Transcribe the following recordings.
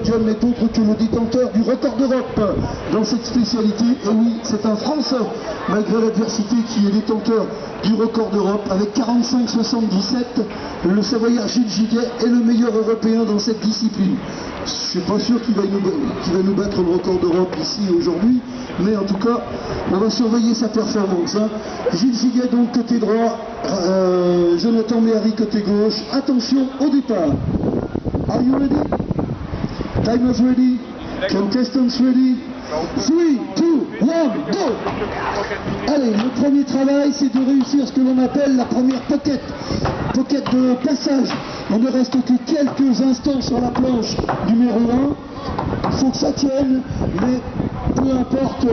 John n'est autre que le détenteur du record d'Europe dans cette spécialité. Et oui, c'est un Français, malgré l'adversité, qui est détenteur du record d'Europe avec 45,77. Le Savoyard Gilles Giguet est le meilleur Européen dans cette discipline. Je ne suis pas sûr qu'il va nous battre le record d'Europe ici aujourd'hui, mais en tout cas, on va surveiller sa performance. Hein. Gilles Giguet donc côté droit, Jonathan Méhari côté gauche. Attention au départ. Are you ready? Timers ready? Contestants ready? 3, 2, 1, go! Allez, le premier travail, c'est de réussir ce que l'on appelle la première pocket. Pocket de passage. On ne reste que quelques instants sur la planche numéro 1. Il faut que ça tienne, mais peu importe,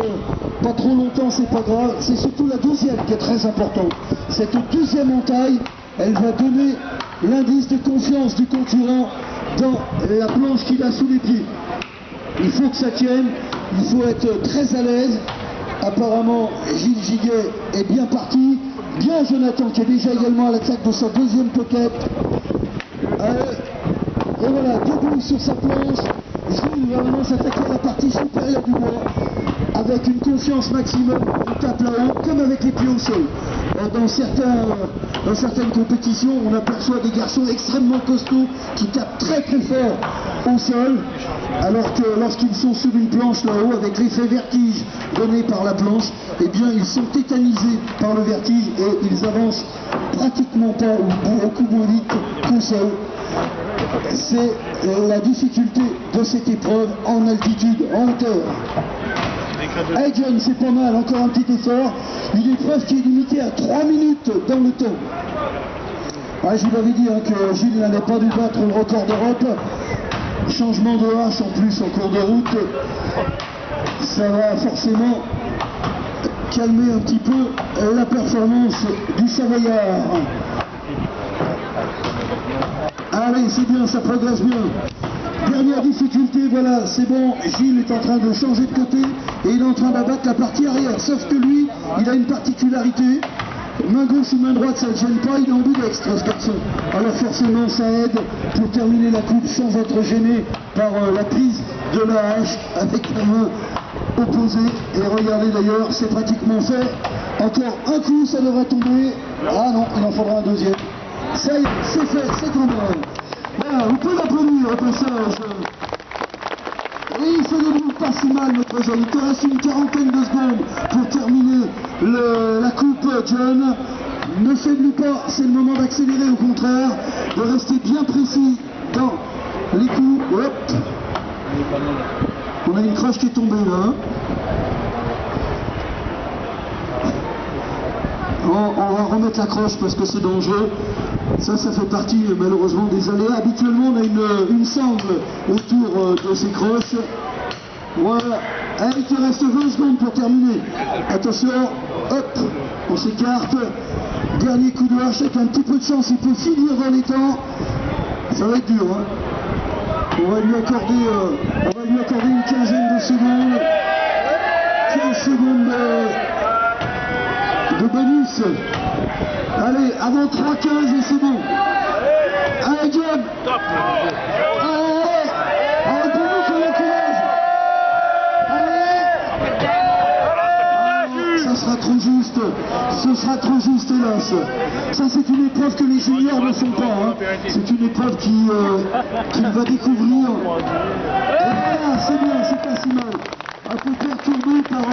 pas trop longtemps, c'est pas grave. C'est surtout la deuxième qui est très importante. Cette deuxième entaille, elle va donner l'indice de confiance du concurrent dans la planche qu'il a sous les pieds. Il faut que ça tienne, il faut être très à l'aise. Apparemment, Gilles Giguet est bien parti. Bien Jonathan qui est déjà également à l'attaque de sa deuxième pocket. Et voilà, debout sur sa planche. Gilles va maintenant s'attaquer à la partie supérieure du bois avec une confiance maximum. Il tape là-haut comme avec les pieds au sol. Dans certaines compétitions, on aperçoit des garçons extrêmement costauds qui tapent très très fort au sol, alors que lorsqu'ils sont sur une planche là-haut, avec l'effet vertige donné par la planche, eh bien ils sont tétanisés par le vertige et ils avancent pratiquement pas ou beaucoup moins vite qu'au sol. C'est la difficulté de cette épreuve en altitude, en hauteur. Hey John, c'est pas mal, encore un petit effort. Une épreuve qui est limitée à 3 minutes dans le temps. Ah, je vous l'avais dit hein, que Gilles n'allait pas nous battre le record d'Europe. Changement de hache en plus en cours de route. Ça va forcément calmer un petit peu la performance du Savoyard. Allez, c'est bien, ça progresse bien. Dernière difficulté, voilà, c'est bon, Gilles est en train de changer de côté et il est en train d'abattre la partie arrière. Sauf que lui, il a une particularité, main gauche ou main droite, ça ne gêne pas, il est ambidextre ce garçon. Alors forcément, ça aide pour terminer la coupe sans être gêné par la prise de la hache avec la main opposée. Et regardez d'ailleurs, c'est pratiquement fait. Encore un coup, ça devrait tomber. Ah non, il en faudra un deuxième. Ça y est, c'est fait, c'est tombé. Voilà, on peut l'applaudir au passage. Et il fait des bouts pas si mal, notre jeune. Il te reste une quarantaine de secondes pour terminer la coupe, John. Ne faiblis pas, c'est le moment d'accélérer, au contraire, de rester bien précis dans les coups. Hop. On a une croche qui est tombée là. On va remettre la croche parce que c'est dangereux. Ça fait partie malheureusement des aléas. Habituellement, on a une sangle autour de ces croches. Voilà. Allez, il te reste 20 secondes pour terminer. Attention, hop, on s'écarte. Dernier coup de hache avec un petit peu de chance. Il peut finir dans les temps. Ça va être dur. Hein. On va lui accorder une quinzaine de secondes. 15 secondes de bonus. Allez, avant 3-15 et c'est bon. Allez, John. Allez, pour nous, qu'on encourage. Allez. Ça sera trop juste. Ce sera trop juste, hélas. Ça, c'est une épreuve que les juniors ne font pas. Hein. C'est une épreuve qu'il va découvrir. Et voilà, c'est bien, c'est pas si mal. Un peu perturbé par...